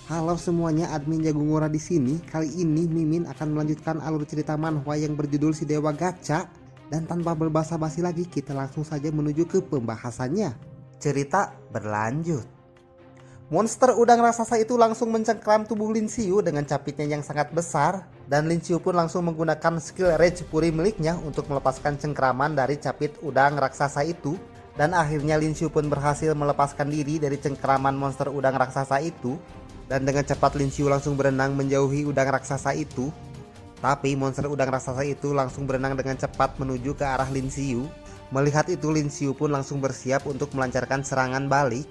Halo semuanya, admin Jagung Ngora di sini. Kali ini Mimin akan melanjutkan alur cerita manhwa yang berjudul Si Dewa Gacha. Dan tanpa berbasa-basi lagi, kita langsung saja menuju ke pembahasannya. Cerita berlanjut. Monster udang raksasa itu langsung mencengkram tubuh Lin Xiu dengan capitnya yang sangat besar. Dan Lin Xiu pun langsung menggunakan skill Rage Puri miliknya untuk melepaskan cengkraman dari capit udang raksasa itu. Dan akhirnya Lin Xiu pun berhasil melepaskan diri dari cengkraman monster udang raksasa itu. Dan dengan cepat Lin Xiu langsung berenang menjauhi udang raksasa itu. Tapi monster udang raksasa itu langsung berenang dengan cepat menuju ke arah Lin Xiu. Melihat itu Lin Xiu pun langsung bersiap untuk melancarkan serangan balik.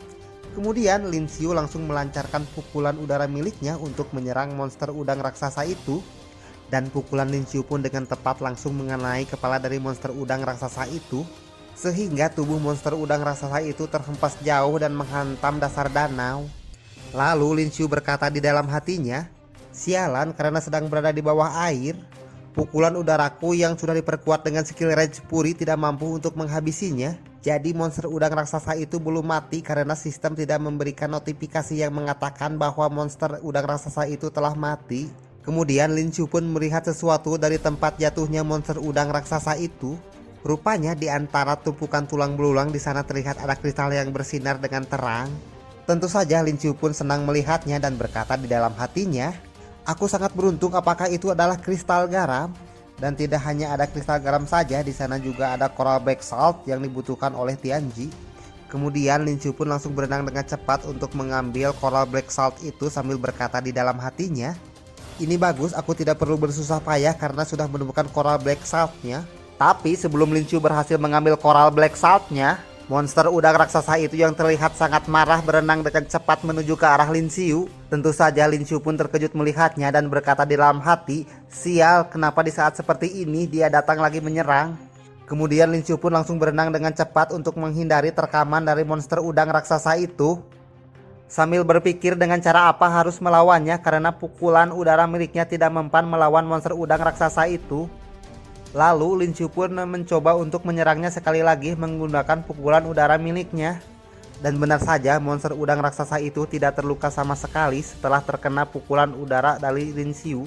Kemudian Lin Xiu langsung melancarkan pukulan udara miliknya untuk menyerang monster udang raksasa itu. Dan pukulan Lin Xiu pun dengan tepat langsung mengenai kepala dari monster udang raksasa itu. Sehingga tubuh monster udang raksasa itu terhempas jauh dan menghantam dasar danau. Lalu Lin Xiu berkata di dalam hatinya, "Sialan, karena sedang berada di bawah air, pukulan udaraku yang sudah diperkuat dengan skill Rage Puri tidak mampu untuk menghabisinya. Jadi monster udang raksasa itu belum mati karena sistem tidak memberikan notifikasi yang mengatakan bahwa monster udang raksasa itu telah mati." Kemudian Lin Xiu pun melihat sesuatu dari tempat jatuhnya monster udang raksasa itu. Rupanya di antara tumpukan tulang belulang di sana terlihat ada kristal yang bersinar dengan terang. Tentu saja Lin Xiu pun senang melihatnya dan berkata di dalam hatinya, "Aku sangat beruntung, apakah itu adalah kristal garam?" Dan tidak hanya ada kristal garam saja, di sana juga ada coral black salt yang dibutuhkan oleh Tianji. Kemudian Lin Xiu pun langsung berenang dengan cepat untuk mengambil coral black salt itu sambil berkata di dalam hatinya, "Ini bagus, aku tidak perlu bersusah payah karena sudah menemukan coral black saltnya." Tapi sebelum Lin Xiu berhasil mengambil coral black saltnya, monster udang raksasa itu yang terlihat sangat marah berenang dengan cepat menuju ke arah Lin Xiu. Tentu saja Lin Xiu pun terkejut melihatnya dan berkata di dalam hati, "Sial, kenapa di saat seperti ini dia datang lagi menyerang?" Kemudian Lin Xiu pun langsung berenang dengan cepat untuk menghindari terkaman dari monster udang raksasa itu. Sambil berpikir dengan cara apa harus melawannya karena pukulan udara miliknya tidak mempan melawan monster udang raksasa itu. Lalu Lin Xiu pun mencoba untuk menyerangnya sekali lagi menggunakan pukulan udara miliknya. Dan benar saja monster udang raksasa itu tidak terluka sama sekali setelah terkena pukulan udara dari Lin Xiu.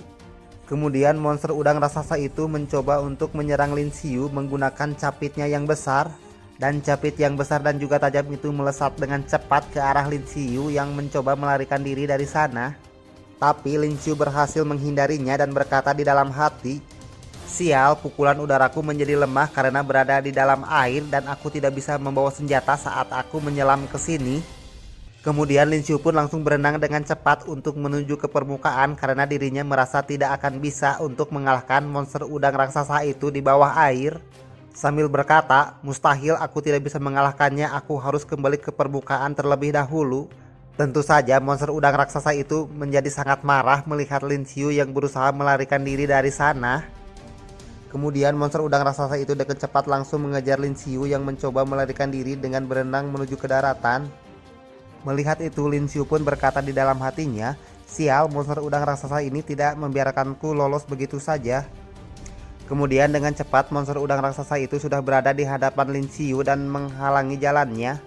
Kemudian monster udang raksasa itu mencoba untuk menyerang Lin Xiu menggunakan capitnya yang besar. Dan capit yang besar dan juga tajam itu melesat dengan cepat ke arah Lin Xiu yang mencoba melarikan diri dari sana. Tapi Lin Xiu berhasil menghindarinya dan berkata di dalam hati, "Sial, pukulan udaraku menjadi lemah karena berada di dalam air dan aku tidak bisa membawa senjata saat aku menyelam ke sini." Kemudian Lin Xiu pun langsung berenang dengan cepat untuk menuju ke permukaan karena dirinya merasa tidak akan bisa untuk mengalahkan monster udang raksasa itu di bawah air. Sambil berkata, "Mustahil, aku tidak bisa mengalahkannya, aku harus kembali ke permukaan terlebih dahulu." Tentu saja monster udang raksasa itu menjadi sangat marah melihat Lin Xiu yang berusaha melarikan diri dari sana. Kemudian monster udang raksasa itu dengan cepat langsung mengejar Lin Xiu yang mencoba melarikan diri dengan berenang menuju ke daratan. Melihat itu Lin Xiu pun berkata di dalam hatinya, "Sial, monster udang raksasa ini tidak membiarkanku lolos begitu saja." Kemudian dengan cepat monster udang raksasa itu sudah berada di hadapan Lin Xiu dan menghalangi jalannya.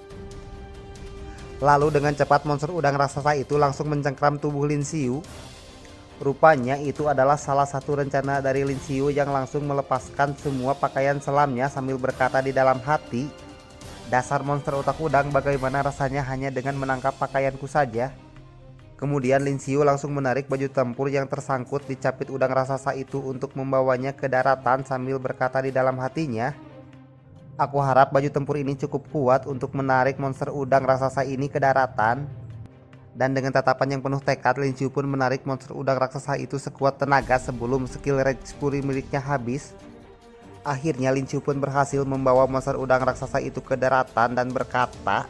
Lalu dengan cepat monster udang raksasa itu langsung mencengkram tubuh Lin Xiu. Rupanya itu adalah salah satu rencana dari Lin Xiu yang langsung melepaskan semua pakaian selamnya sambil berkata di dalam hati, "Dasar monster otak udang, bagaimana rasanya hanya dengan menangkap pakaianku saja." Kemudian Lin Xiu langsung menarik baju tempur yang tersangkut di capit udang raksasa itu untuk membawanya ke daratan sambil berkata di dalam hatinya, "Aku harap baju tempur ini cukup kuat untuk menarik monster udang raksasa ini ke daratan." Dan dengan tatapan yang penuh tekad, Lin Xiu pun menarik monster udang raksasa itu sekuat tenaga sebelum skill Rage Puri miliknya habis. Akhirnya Lin Xiu pun berhasil membawa monster udang raksasa itu ke daratan dan berkata,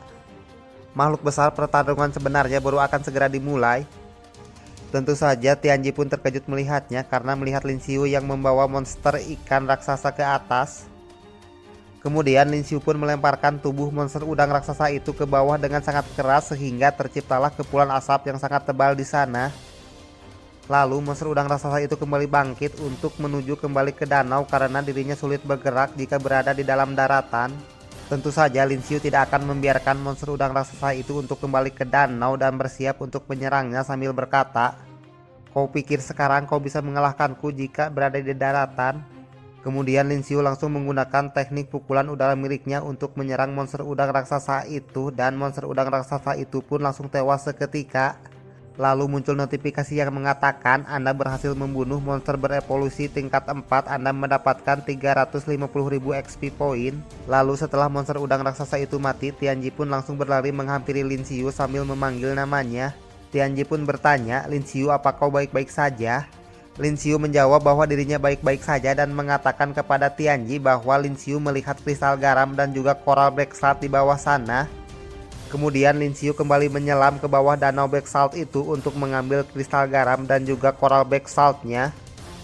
"Makhluk besar, pertarungan sebenarnya baru akan segera dimulai." Tentu saja Tianji pun terkejut melihatnya karena melihat Lin Xiu yang membawa monster ikan raksasa ke atas. Kemudian Lin Xiu pun melemparkan tubuh monster udang raksasa itu ke bawah dengan sangat keras sehingga terciptalah kepulan asap yang sangat tebal di sana. Lalu monster udang raksasa itu kembali bangkit untuk menuju kembali ke danau karena dirinya sulit bergerak jika berada di dalam daratan. Tentu saja Lin Xiu tidak akan membiarkan monster udang raksasa itu untuk kembali ke danau dan bersiap untuk menyerangnya sambil berkata, "Kau pikir sekarang kau bisa mengalahkanku jika berada di daratan?" Kemudian Lin Xiu langsung menggunakan teknik pukulan udara miliknya untuk menyerang monster udang raksasa itu, dan monster udang raksasa itu pun langsung tewas seketika. Lalu muncul notifikasi yang mengatakan Anda berhasil membunuh monster berevolusi tingkat 4, Anda mendapatkan 350.000 XP point. Lalu setelah monster udang raksasa itu mati, Tianji pun langsung berlari menghampiri Lin Xiu sambil memanggil namanya. Tianji pun bertanya, "Lin Xiu, apa kau baik-baik saja?" Lin Xiu menjawab bahwa dirinya baik-baik saja dan mengatakan kepada Tianji bahwa Lin Xiu melihat kristal garam dan juga coral black salt di bawah sana. Kemudian Lin Xiu kembali menyelam ke bawah danau black salt itu untuk mengambil kristal garam dan juga coral black saltnya.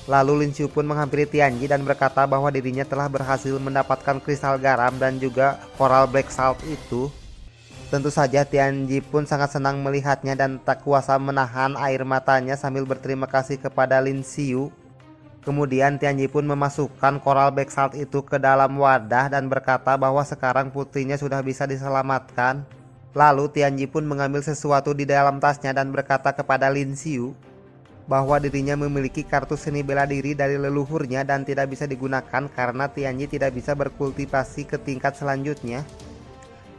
Lalu Lin Xiu pun menghampiri Tianji dan berkata bahwa dirinya telah berhasil mendapatkan kristal garam dan juga coral black salt itu. Tentu saja Tianji pun sangat senang melihatnya dan tak kuasa menahan air matanya sambil berterima kasih kepada Lin Xiu. Kemudian Tianji pun memasukkan coral black salt itu ke dalam wadah dan berkata bahwa sekarang putrinya sudah bisa diselamatkan. Lalu Tianji pun mengambil sesuatu di dalam tasnya dan berkata kepada Lin Xiu bahwa dirinya memiliki kartu seni bela diri dari leluhurnya dan tidak bisa digunakan karena Tianji tidak bisa berkultivasi ke tingkat selanjutnya.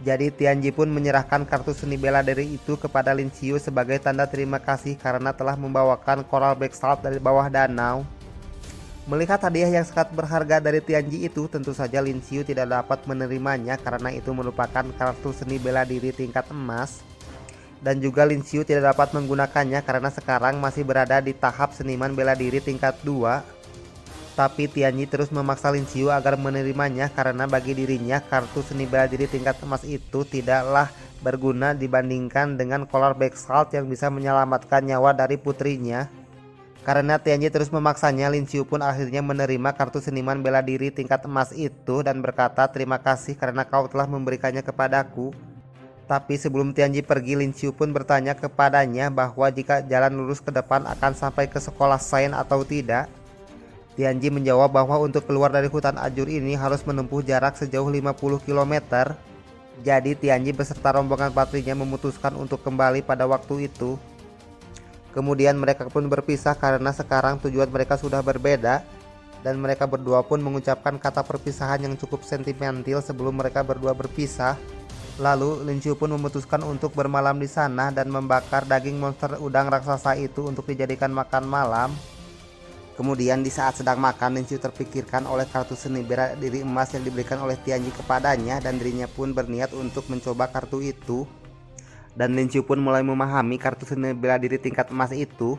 Jadi Tianji pun menyerahkan kartu seni bela diri itu kepada Lin Xiu sebagai tanda terima kasih karena telah membawakan coral black salt dari bawah danau. Melihat hadiah yang sangat berharga dari Tianji itu, tentu saja Lin Xiu tidak dapat menerimanya karena itu merupakan kartu seni bela diri tingkat emas. Dan juga Lin Xiu tidak dapat menggunakannya karena sekarang masih berada di tahap seniman bela diri tingkat 2. Tapi Tianji terus memaksa Lin Xiu agar menerimanya karena bagi dirinya kartu seni bela diri tingkat emas itu tidaklah berguna dibandingkan dengan coral black salt yang bisa menyelamatkan nyawa dari putrinya. Karena Tianji terus memaksanya, Lin Xiu pun akhirnya menerima kartu seniman bela diri tingkat emas itu dan berkata, "Terima kasih karena kau telah memberikannya kepadaku." Tapi sebelum Tianji pergi, Lin Xiu pun bertanya kepadanya bahwa jika jalan lurus ke depan akan sampai ke sekolah sains atau tidak. Tianji menjawab bahwa untuk keluar dari hutan ajur ini harus menempuh jarak sejauh 50 km. Jadi Tianji beserta rombongan patrinya memutuskan untuk kembali pada waktu itu. Kemudian mereka pun berpisah karena sekarang tujuan mereka sudah berbeda. Dan mereka berdua pun mengucapkan kata perpisahan yang cukup sentimental sebelum mereka berdua berpisah. Lalu Lin Xiu pun memutuskan untuk bermalam di sana dan membakar daging monster udang raksasa itu untuk dijadikan makan malam. Kemudian di saat sedang makan, Lin Xiu terpikirkan oleh kartu seni bela diri emas yang diberikan oleh Tianji kepadanya dan dirinya pun berniat untuk mencoba kartu itu. Dan Lin Xiu pun mulai memahami kartu seni bela diri tingkat emas itu,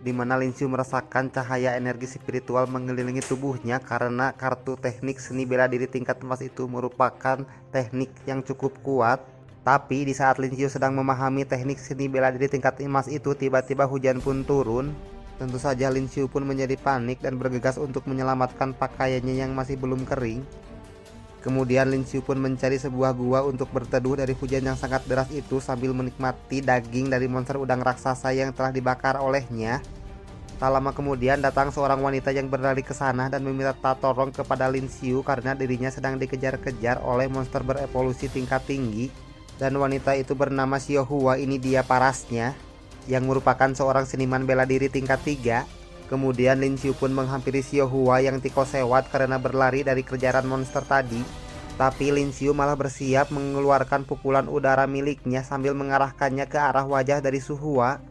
di mana Lin Xiu merasakan cahaya energi spiritual mengelilingi tubuhnya karena kartu teknik seni bela diri tingkat emas itu merupakan teknik yang cukup kuat. Tapi di saat Lin Xiu sedang memahami teknik seni bela diri tingkat emas itu, tiba-tiba hujan pun turun. Tentu saja Lin Xiu pun menjadi panik dan bergegas untuk menyelamatkan pakaiannya yang masih belum kering. Kemudian Lin Xiu pun mencari sebuah gua untuk berteduh dari hujan yang sangat deras itu sambil menikmati daging dari monster udang raksasa yang telah dibakar olehnya. Tak lama kemudian datang seorang wanita yang berlari ke sana dan meminta tolong kepada Lin Xiu karena dirinya sedang dikejar-kejar oleh monster berevolusi tingkat tinggi. Dan wanita itu bernama Xiao Hua, ini dia parasnya, yang merupakan seorang seniman bela diri tingkat 3. Kemudian Lin Xiu pun menghampiri Xiao Hua yang tiko sewat karena berlari dari kejaran monster tadi. Tapi Lin Xiu malah bersiap mengeluarkan pukulan udara miliknya sambil mengarahkannya ke arah wajah dari Su Hua.